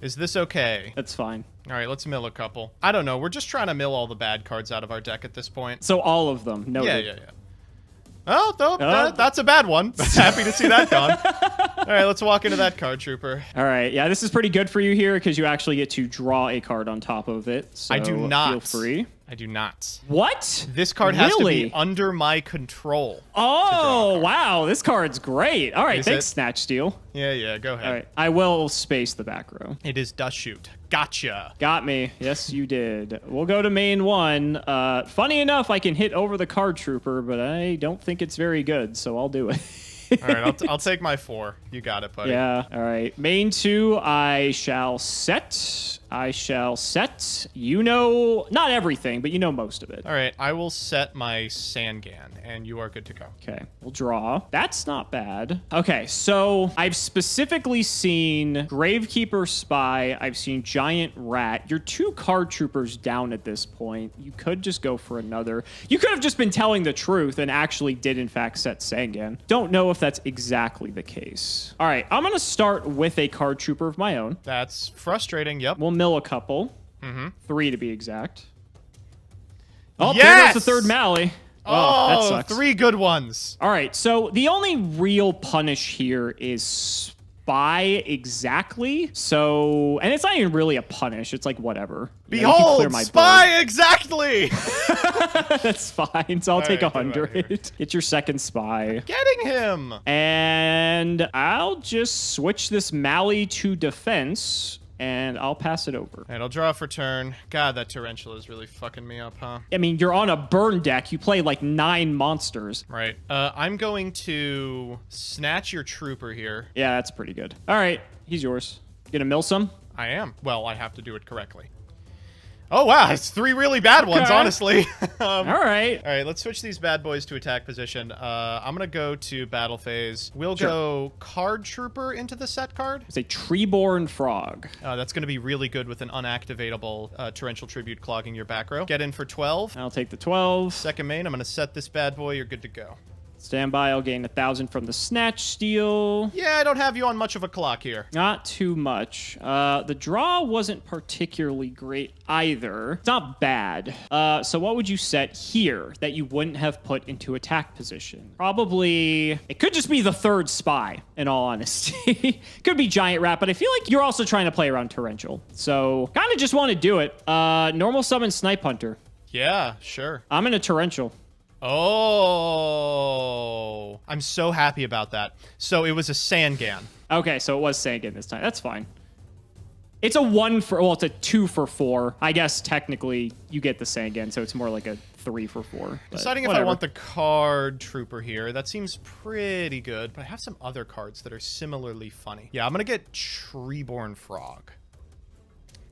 Speaker 2: Is this okay?
Speaker 1: That's fine.
Speaker 2: All right, let's mill a couple. I don't know. We're just trying to mill all the bad cards out of our deck at this point.
Speaker 1: So all of them. Noted.
Speaker 2: Yeah. Oh, that's a bad one. Happy to see that gone. All right, let's walk into that Card Trooper.
Speaker 1: All right, yeah, this is pretty good for you here because you actually get to draw a card on top of it. So
Speaker 2: I do not.
Speaker 1: Feel free.
Speaker 2: I do not.
Speaker 1: What?
Speaker 2: This card has to
Speaker 1: Really?
Speaker 2: be under my control.
Speaker 1: Oh, wow. This card's great. All right,
Speaker 2: Is
Speaker 1: thanks,
Speaker 2: it?
Speaker 1: Snatch Steal.
Speaker 2: Yeah, go ahead.
Speaker 1: All right, I will space the back row.
Speaker 2: It is Dust Shoot. Gotcha.
Speaker 1: Got me. Yes, you did. We'll go to main one. Funny enough, I can hit over the card trooper, but I don't think it's very good, so I'll do it.
Speaker 2: All right, I'll take my 4. You got it, buddy.
Speaker 1: Yeah, all right. Main 2, I shall set. You know, not everything, but you know most of it.
Speaker 2: All right, I will set my Sangan, and you are good to go.
Speaker 1: Okay, we'll draw. That's not bad. Okay, so I've specifically seen Gravekeeper Spy. I've seen Giant Rat. You're 2 card troopers down at this point. You could just go for another. You could have just been telling the truth and actually did, in fact, set Sangan. Don't know if that's exactly the case. All right, I'm going to start with a card trooper of my own.
Speaker 2: That's frustrating, yep.
Speaker 1: We'll mill a couple. 3 to be exact. Oh,
Speaker 2: Yes!
Speaker 1: there goes the 3rd Mally. Oh, that sucks.
Speaker 2: 3 good ones.
Speaker 1: All right, so the only real punish here is Spy exactly. So, and it's not even really a punish. It's like whatever. You know, you can clear
Speaker 2: Behold,
Speaker 1: my
Speaker 2: Spy
Speaker 1: board.
Speaker 2: exactly.
Speaker 1: That's fine. So I'll take
Speaker 2: right, get him out of here.
Speaker 1: 100. Get your 2nd Spy.
Speaker 2: Getting him.
Speaker 1: And I'll just switch this Mally to defense. And I'll pass it over.
Speaker 2: All right, I'll draw for turn. God, that Tarantula is really fucking me up, huh?
Speaker 1: I mean, you're on a burn deck. You play like 9 monsters.
Speaker 2: Right. I'm going to snatch your trooper here.
Speaker 1: Yeah, that's pretty good. All right, he's yours. You gonna mill some?
Speaker 2: I am. Well, I have to do it correctly. Oh, wow. It's 3 really bad ones, honestly.
Speaker 1: All right.
Speaker 2: All right, let's switch these bad boys to attack position. I'm going to go to battle phase. We'll go card trooper into the set card.
Speaker 1: It's a Treeborn Frog.
Speaker 2: That's going to be really good with an unactivatable torrential tribute clogging your back row. Get in for 12.
Speaker 1: I'll take the 12.
Speaker 2: Second main, I'm going to set this bad boy. You're good to go.
Speaker 1: Stand by. I'll gain 1,000 from the Snatch Steal.
Speaker 2: Yeah, I don't have you on much of a clock here.
Speaker 1: Not too much. The draw wasn't particularly great either. It's not bad. So what would you set here that you wouldn't have put into attack position? Probably, it could just be the 3rd Spy, in all honesty. Could be Giant Rat, but I feel like you're also trying to play around Torrential. So kind of just want to do it. Normal summon Snipe Hunter.
Speaker 2: Yeah, sure.
Speaker 1: I'm in a Torrential.
Speaker 2: Oh, I'm so happy about that. So it was a Sangan.
Speaker 1: Okay, so it was Sangan this time. That's fine. It's a 1 for, well, it's a 2 for 4. I guess technically you get the Sangan, so it's more like a 3 for 4.
Speaker 2: Deciding if I want the card trooper here, that seems pretty good, but I have some other cards that are similarly funny. Yeah, I'm going to get Treeborn Frog.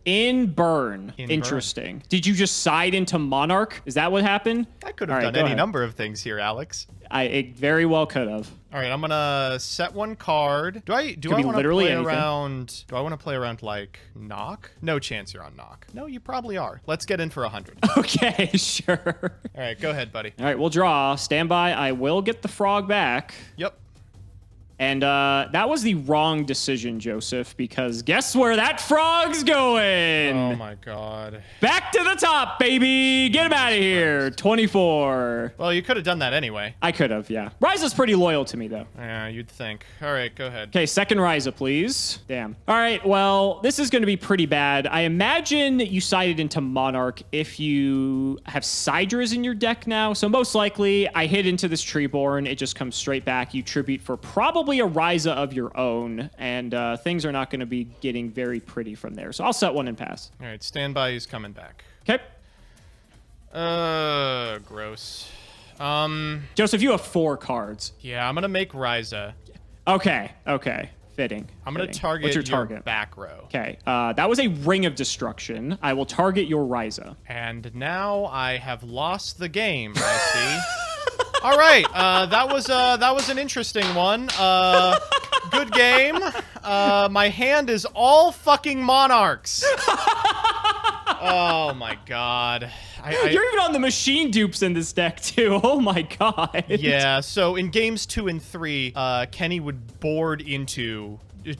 Speaker 1: In burn. Interesting. Did you just side into Monarch? Is that what happened?
Speaker 2: I could have done any number of things here, Alex.
Speaker 1: It very well could have.
Speaker 2: All right, I'm gonna set 1 card. Do I want to play around? Do I want to play around like knock? No chance you're on knock. No, you probably are. Let's get in for 100.
Speaker 1: Okay, sure.
Speaker 2: All right, go ahead, buddy.
Speaker 1: All right, we'll draw. Stand by. I will get the frog back.
Speaker 2: Yep.
Speaker 1: And that was the wrong decision, Joseph, because guess where that frog's going?
Speaker 2: Oh, my God.
Speaker 1: Back to the top, baby. Get him out of here. 24.
Speaker 2: Well, you could have done that anyway.
Speaker 1: I could have, yeah. Raiza's pretty loyal to me, though.
Speaker 2: Yeah, you'd think. All right, go ahead.
Speaker 1: Okay, second Raiza, please. Damn. All right, well, this is going to be pretty bad. I imagine you sided into Monarch if you have Sidras in your deck now. So most likely, I hit into this Treeborn. It just comes straight back. You tribute for probably a Raiza of your own, and things are not going to be getting very pretty from there. So I'll set 1 and pass.
Speaker 2: All right, stand by. He's coming back.
Speaker 1: Okay.
Speaker 2: Gross.
Speaker 1: Joseph, you have 4 cards.
Speaker 2: Yeah, I'm gonna make Raiza.
Speaker 1: Okay. Fitting.
Speaker 2: I'm gonna target
Speaker 1: What's your target?
Speaker 2: Back row.
Speaker 1: Okay. That was a Ring of Destruction. I will target your Raiza.
Speaker 2: And now I have lost the game, I see. All right, that was an interesting one. Good game. My hand is all fucking Monarchs. Oh my God.
Speaker 1: You're even on the machine dupes in this deck too. Oh my God.
Speaker 2: Yeah. So in games 2 and 3, Kenny would board into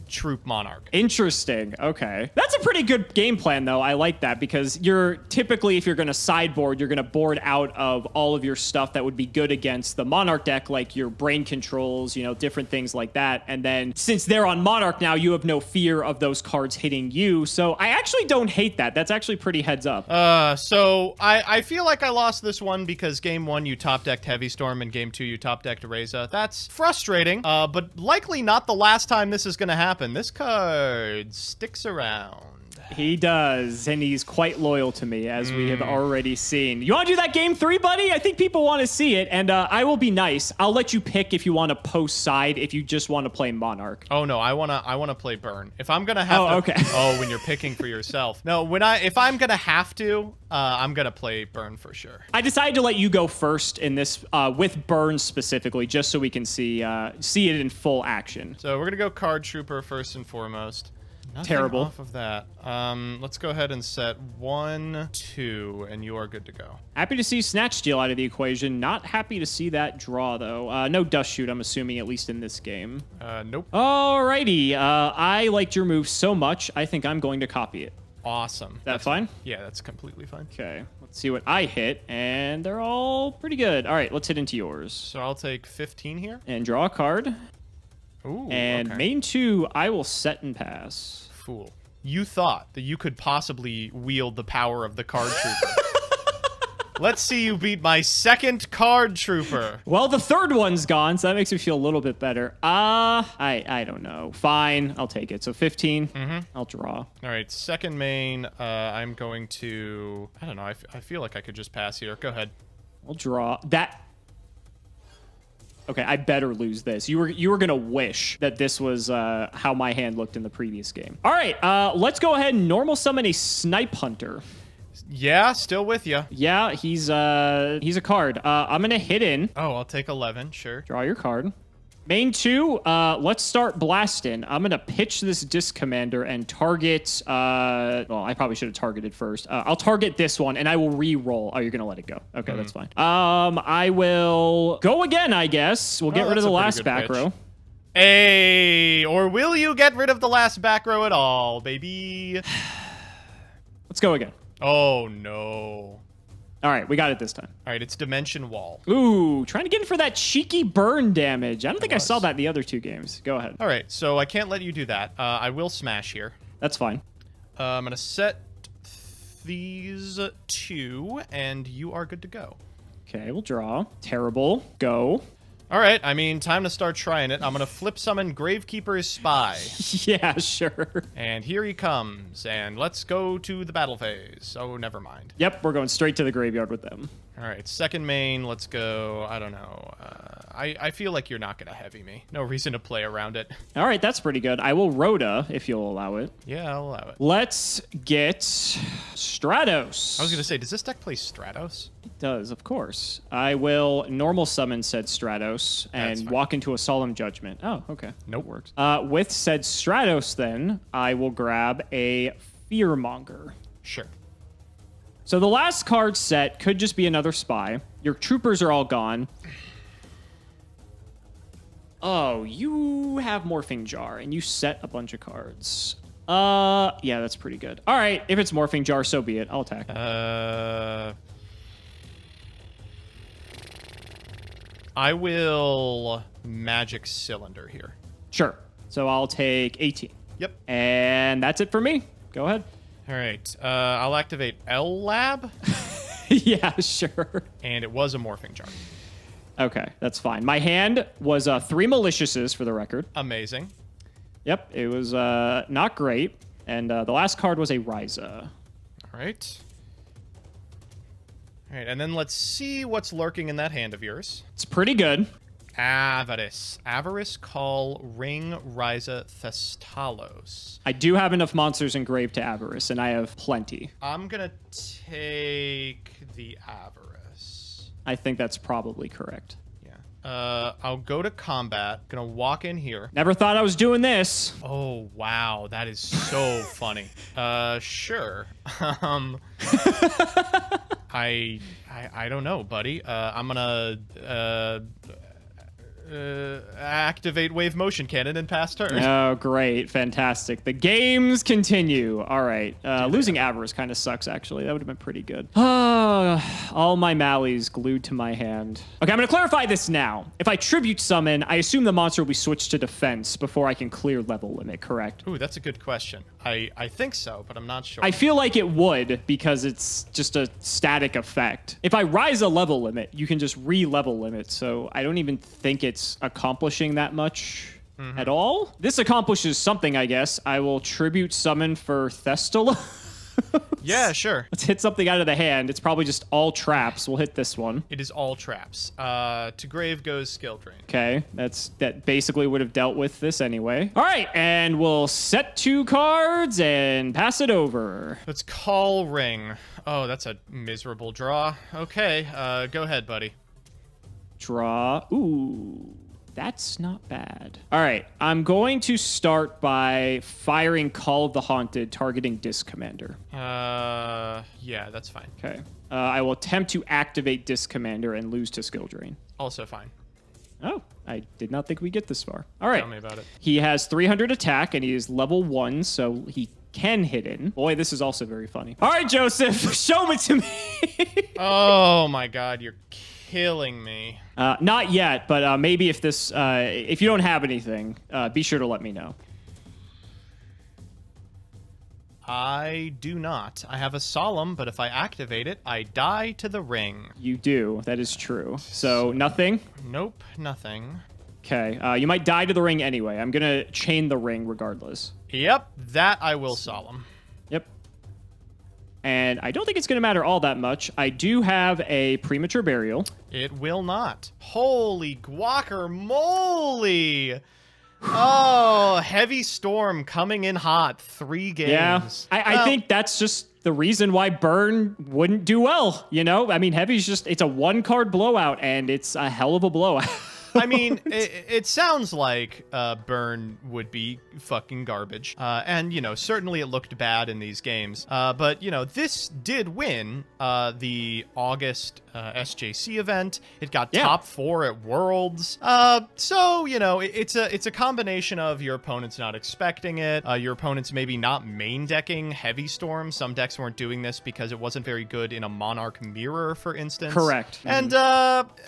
Speaker 2: Troop Monarch.
Speaker 1: Interesting. Okay. That's a pretty good game plan, though. I like that because you're typically, if you're going to sideboard, you're going to board out of all of your stuff that would be good against the Monarch deck, like your brain controls, different things like that. And then since they're on Monarch now, you have no fear of those cards hitting you. So I actually don't hate that. That's actually pretty heads up.
Speaker 2: So I I feel like I lost this one because game 1 you top-decked Heavy Storm and game 2 you top-decked Raiza. That's frustrating, but likely not the last time this is going to happen. This card sticks around.
Speaker 1: He does, and he's quite loyal to me, as we have already seen. You want to do that game 3, buddy? I think people want to see it, and I will be nice. I'll let you pick if you want to post side, if you just want to play Monarch.
Speaker 2: Oh no, I wanna play Burn. If I'm gonna have to,
Speaker 1: okay.
Speaker 2: Oh, when you're picking for yourself. No, if I'm gonna have to, I'm gonna play Burn for sure.
Speaker 1: I decided to let you go first in this with Burn specifically, just so we can see it in full action.
Speaker 2: So we're gonna go Card Trooper first and foremost. Nothing
Speaker 1: Terrible.
Speaker 2: off of that. Let's go ahead and set 1, 2, and you are good to go.
Speaker 1: Happy to see Snatch Steal out of the equation. Not happy to see that draw, though. No Dust Shoot, I'm assuming, at least in this game.
Speaker 2: Nope.
Speaker 1: Alrighty. I liked your move so much, I think I'm going to copy it.
Speaker 2: Awesome.
Speaker 1: That's fine?
Speaker 2: Yeah, that's completely fine.
Speaker 1: Okay. Let's see what I hit, and they're all pretty good. All right, let's hit into yours.
Speaker 2: So I'll take 15 here.
Speaker 1: And draw a card.
Speaker 2: Ooh,
Speaker 1: And
Speaker 2: okay.
Speaker 1: main 2, I will set and pass.
Speaker 2: Fool. You thought that you could possibly wield the power of the Card Trooper. Let's see you beat my second Card Trooper.
Speaker 1: Well, the third one's gone, so that makes me feel a little bit better. I don't know. Fine, I'll take it. So 15, I'll draw.
Speaker 2: All right, second main, I'm going to... I don't know, I feel like I could just pass here. Go ahead.
Speaker 1: I'll draw. That... Okay, I better lose this. You were gonna wish that this was how my hand looked in the previous game. All right, let's go ahead and normal summon a Snipe Hunter.
Speaker 2: Yeah, still with you.
Speaker 1: Yeah, he's a card. I'm gonna hit in.
Speaker 2: Oh, I'll take 11, sure.
Speaker 1: Draw your card. Main 2, let's start blasting. I'm going to pitch this Disc Commander and target... well, I probably should have targeted first. I'll target this one, and I will re-roll. Oh, you're going to let it go. Okay, that's fine. I will go again, I guess. We'll get rid of the last back row.
Speaker 2: Hey, or will you get rid of the last back row at all, baby?
Speaker 1: Let's go again.
Speaker 2: Oh, no.
Speaker 1: All right, we got it this time.
Speaker 2: All right, it's Dimension Wall.
Speaker 1: Ooh, trying to get in for that cheeky burn damage. I don't think I saw that in the other 2 games. Go ahead.
Speaker 2: All right, so I can't let you do that. I will smash here.
Speaker 1: That's fine.
Speaker 2: I'm going to set these 2, and you are good to go.
Speaker 1: Okay, we'll draw. Terrible. Go.
Speaker 2: All right, I mean, time to start trying it. I'm going to flip summon Gravekeeper's Spy.
Speaker 1: Yeah, sure.
Speaker 2: And here he comes, and let's go to the battle phase. Oh, never mind.
Speaker 1: Yep, we're going straight to the graveyard with them.
Speaker 2: All right, second main, let's go. I don't know. I feel like you're not going to heavy me. No reason to play around it.
Speaker 1: All right, that's pretty good. I will Rhoda, if you'll allow it.
Speaker 2: Yeah, I'll allow it.
Speaker 1: Let's get Stratos.
Speaker 2: I was going to say, does this deck play Stratos?
Speaker 1: It does, of course. I will normal summon said Stratos
Speaker 2: That's
Speaker 1: and
Speaker 2: fine.
Speaker 1: walk into a Solemn Judgment. Oh, okay.
Speaker 2: Nope.
Speaker 1: Works. With said Stratos, then, I will grab a Fearmonger.
Speaker 2: Sure.
Speaker 1: So the last card set could just be another spy. Your troopers are all gone. Oh, you have Morphing Jar, and you set a bunch of cards. Yeah, that's pretty good. All right, if it's Morphing Jar, so be it. I'll attack.
Speaker 2: I will Magic Cylinder here.
Speaker 1: Sure. So I'll take 18.
Speaker 2: Yep.
Speaker 1: And that's it for me. Go ahead.
Speaker 2: All right. I'll activate L Lab,
Speaker 1: Yeah, sure.
Speaker 2: and it was a Morphing Jar.
Speaker 1: Okay, that's fine. My hand was 3 Maliciouses, for the record.
Speaker 2: Amazing.
Speaker 1: Yep, it was not great. And the last card was a Raiza.
Speaker 2: All right. All right, and then let's see what's lurking in that hand of yours.
Speaker 1: It's pretty good.
Speaker 2: Avarice. Avarice, Call, Ring, Raiza, Thestalos.
Speaker 1: I do have enough monsters engraved to Avarice, and I have plenty.
Speaker 2: I'm going to take the Avarice.
Speaker 1: I think that's probably correct.
Speaker 2: Yeah. I'll go to combat. Gonna walk in here.
Speaker 1: Never thought I was doing this.
Speaker 2: Oh, wow. That is so funny. Sure. I don't know, buddy. I'm gonna activate wave motion cannon and pass turn.
Speaker 1: Oh, great. Fantastic. The games continue. All right. Losing Avarice kind of sucks, actually. That would have been pretty good. All my Mallies glued to my hand. Okay, I'm going to clarify this now. If I tribute summon, I assume the monster will be switched to defense before I can clear level limit, correct?
Speaker 2: Ooh, that's a good question. I think so, but I'm not sure.
Speaker 1: I feel like it would because it's just a static effect. If I rise a level limit, you can just re-level limit, so I don't even think it's accomplishing that much at all. This accomplishes something, I guess. I will tribute summon for Thestala.
Speaker 2: Yeah, sure.
Speaker 1: Let's hit something out of the hand. It's probably just all traps. We'll hit this one.
Speaker 2: It is all traps. To grave goes skill drain.
Speaker 1: Okay, that basically would have dealt with this anyway. All right, and we'll set 2 cards and pass it over.
Speaker 2: Let's call ring. Oh, that's a miserable draw. Okay, go ahead, buddy.
Speaker 1: Draw. Ooh. That's not bad. All right, I'm going to start by firing Call of the Haunted, targeting Disc Commander.
Speaker 2: Yeah, that's fine.
Speaker 1: Okay. I will attempt to activate Disc Commander and lose to Skill Drain.
Speaker 2: Also fine.
Speaker 1: Oh, I did not think we'd get this far. All right.
Speaker 2: Tell me about it.
Speaker 1: He has 300 attack, and he is level 1, so he can hit in. Boy, this is also very funny. All right, Joseph, show it to me.
Speaker 2: Oh, my God, you're killing me.
Speaker 1: Not yet, but maybe if this, if you don't have anything, be sure to let me know.
Speaker 2: I do not. I have a Solemn, but if I activate it, I die to the ring.
Speaker 1: You do. That is true. So nothing?
Speaker 2: Nope, nothing.
Speaker 1: Okay. You might die to the ring anyway. I'm going to chain the ring regardless.
Speaker 2: Yep, that I will Solemn.
Speaker 1: Yep. And I don't think it's going to matter all that much. I do have a premature burial.
Speaker 2: It will not. Holy guacamole! Oh, heavy storm coming in hot. 3 games.
Speaker 1: Yeah. I think that's just the reason why Burn wouldn't do well. You know, I mean, heavy's just, it's a 1-card blowout, and it's a hell of a blowout.
Speaker 2: I mean, it sounds like Burn would be fucking garbage. And, you know, certainly it looked bad in these games. But, you know, this did win the August SJC event. It got top 4 at Worlds. So, you know, it's a combination of your opponent's not expecting it. Your opponent's maybe not main decking Heavy Storm. Some decks weren't doing this because it wasn't very good in a Monarch Mirror, for instance.
Speaker 1: Correct.
Speaker 2: And,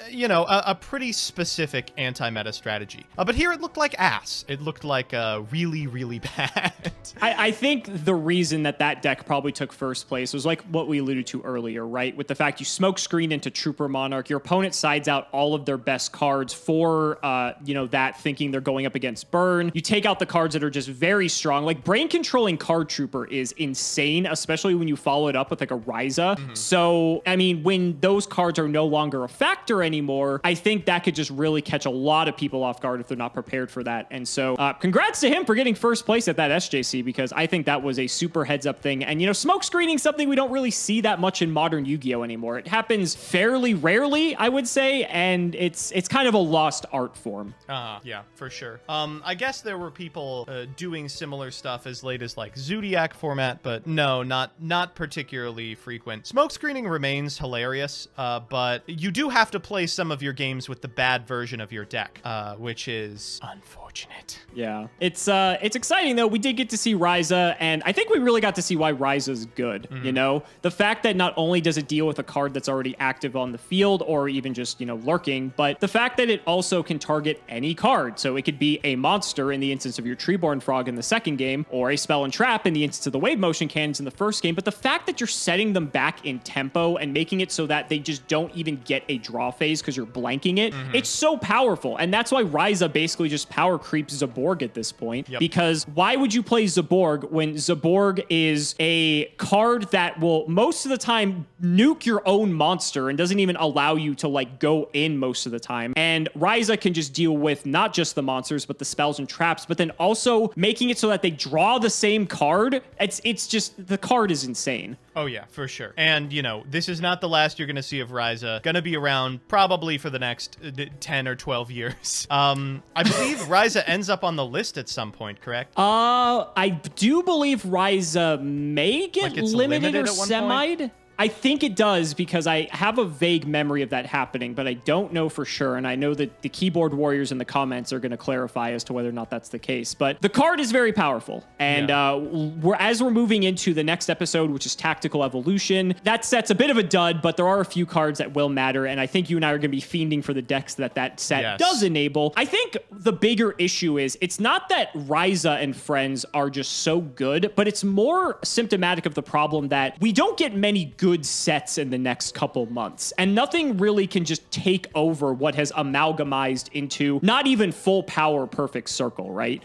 Speaker 2: you know, a pretty specific anti-meta strategy. But here it looked like ass. It looked like really, really bad.
Speaker 1: I think the reason that deck probably took first place was like what we alluded to earlier, right? With the fact you smoke screen into Trooper Monarch, your opponent sides out all of their best cards for, you know, that thinking they're going up against Burn. You take out the cards that are just very strong. Like brain controlling Card Trooper is insane, especially when you follow it up with like a Raiza. So, I mean, when those cards are no longer a factor anymore, I think that could just really catch a lot of people off guard if they're not prepared for that. And so congrats to him for getting first place at that SJC, because I think that was a super heads up thing. And, you know, smoke screening something we don't really see that much in modern Yu-Gi-Oh anymore. It happens fairly rarely, I would say, and it's kind of a lost art form.
Speaker 2: Yeah, for sure. I guess there were people doing similar stuff as late as like Zodiac format, but no, not particularly frequent. Smoke screening remains hilarious, but you do have to play some of your games with the bad version of your deck, which is unfortunate.
Speaker 1: Yeah. It's exciting though. We did get to see Raiza, and I think we really got to see why Raiza's good. You know, the fact that not only does it deal with a card that's already active on the field or even just, you know, lurking, but the fact that it also can target any card. So it could be a monster in the instance of your Treeborn Frog in the second game, or a spell and trap in the instance of the wave motion cannons in the first game. But the fact that you're setting them back in tempo and making it so that they just don't even get a draw phase because you're blanking it, it's so powerful. And that's why Raiza basically just power creeps Zaborg at this point. Because why would you play Zaborg when Zaborg is a card that will most of the time nuke your own monster and doesn't even allow you to like go in most of the time? And Raiza can just deal with not just the monsters, but the spells and traps, but then also making it so that they draw the same card. It's just, the card is insane.
Speaker 2: Oh yeah, for sure. And, you know, this is not the last you're going to see of Raiza. Going to be around probably for the next 10 or 12 years. I believe Raiza ends up on the list at some point, correct?
Speaker 1: I do believe Raiza may get
Speaker 2: Like it's
Speaker 1: limited or
Speaker 2: at one
Speaker 1: semi'd.
Speaker 2: point?
Speaker 1: I think it does because I have a vague memory of that happening, but I don't know for sure. And I know that the keyboard warriors in the comments are going to clarify as to whether or not that's the case. But the card is very powerful. And as we're moving into the next episode, which is Tactical Evolution, that set's a bit of a dud, but there are a few cards that will matter. And I think you and I are going to be fiending for the decks that set does enable. I think the bigger issue is it's not that Raiza and friends are just so good, but it's more symptomatic of the problem that we don't get many good sets in the next couple months. And nothing really can just take over what has amalgamized into not even full power perfect circle, right?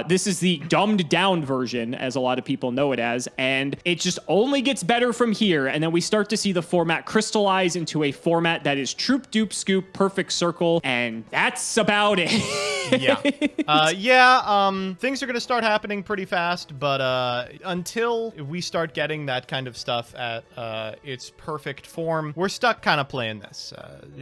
Speaker 1: This is the dumbed down version, as a lot of people know it as, and it just only gets better from here. And then we start to see the format crystallize into a format that is troop, dupe, scoop, perfect circle, and that's about it.
Speaker 2: Things are going to start happening pretty fast, but until we start getting that kind of stuff at its perfect form, we're stuck kind of playing this.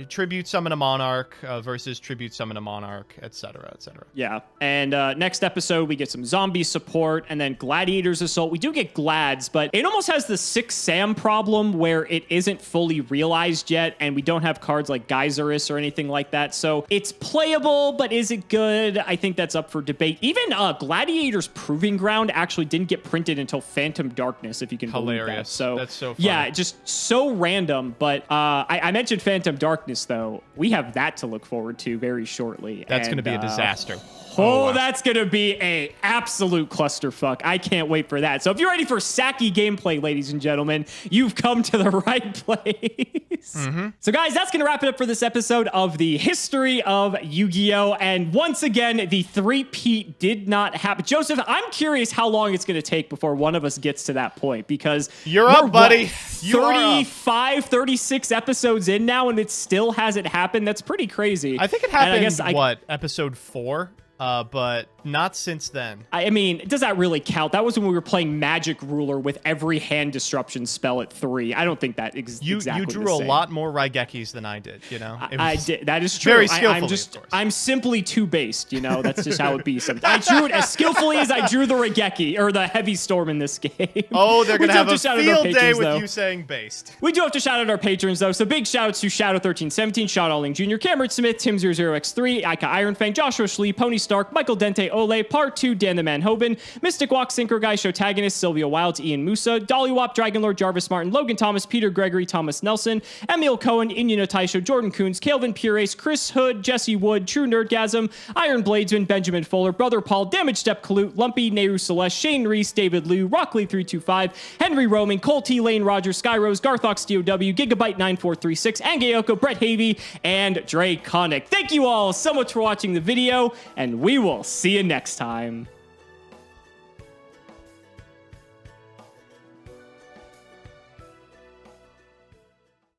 Speaker 2: Tribute summon a Monarch versus tribute summon a Monarch, etc., etc.
Speaker 1: Yeah, and next episode, we get some zombie support, and then Gladiator's Assault. We do get Glads, but it almost has the 6 Sam problem where it isn't fully realized yet, and we don't have cards like Geyserus or anything like that, so it's playable, but is it good? I think that's up for debate. Even Gladiator's Proving Ground actually didn't get printed until Phantom Darkness, if you can believe that. So
Speaker 2: that's so funny.
Speaker 1: Yeah, just so random, but I mentioned Phantom Darkness, though. We have that to look forward to very shortly.
Speaker 2: That's going to be a disaster.
Speaker 1: Wow. That's going to be a absolute clusterfuck. I can't wait for that. So if you're ready for Saki gameplay, ladies and gentlemen, you've come to the right place. So guys, that's going to wrap it up for this episode of the history of Yu-Gi-Oh! And once again, the three-peat did not happen. Joseph, I'm curious how long it's going to take before one of us gets to that point, because
Speaker 2: you're up, buddy.
Speaker 1: 35, 36 episodes in now, and it still hasn't happened. That's pretty crazy.
Speaker 2: I think it happened, episode 4? But not since then.
Speaker 1: I mean, does that really count? That was when we were playing Magic Ruler with every hand disruption spell at 3. I don't think that exactly
Speaker 2: You drew a lot more Raigekis than I did, you know?
Speaker 1: I did. That is true.
Speaker 2: Very skillfully, of course.
Speaker 1: I'm simply too based, you know? That's just how it be sometimes. I drew it as skillfully as I drew the Raigeki, or the Heavy Storm in this game.
Speaker 2: Oh, they're going to have a field day with you saying based.
Speaker 1: We do have to shout out our patrons, though. So big shout outs to Shadow1317, Sean Alling Jr., Cameron Smith, Tim00x3, Ika Ironfang, Joshua Schlee, Pony Stark, Michael Dente Ole, Part 2, Dan the Man Hoban, Mystic Walk, Sinker Guy, Showtagonist, Sylvia Wilds, Ian Musa, Dolly Wop, Dragonlord, Jarvis Martin, Logan Thomas, Peter Gregory, Thomas Nelson, Emil Cohen, Inyan Taisho, Jordan Coons, Calvin Purace, Chris Hood, Jesse Wood, True Nerdgasm, Iron Bladesman, Benjamin Fuller, Brother Paul, Damage Step Kalute, Lumpy, Nehru Celeste, Shane Reese, David Liu, Rockley325, Henry Roman, Cole T. Lane, Roger, Skyrose, Garthox DOW, Gigabyte 9436, Angayoko, Brett Havey, and Dre Connick. Thank you all so much for watching the video, and we will see you next time.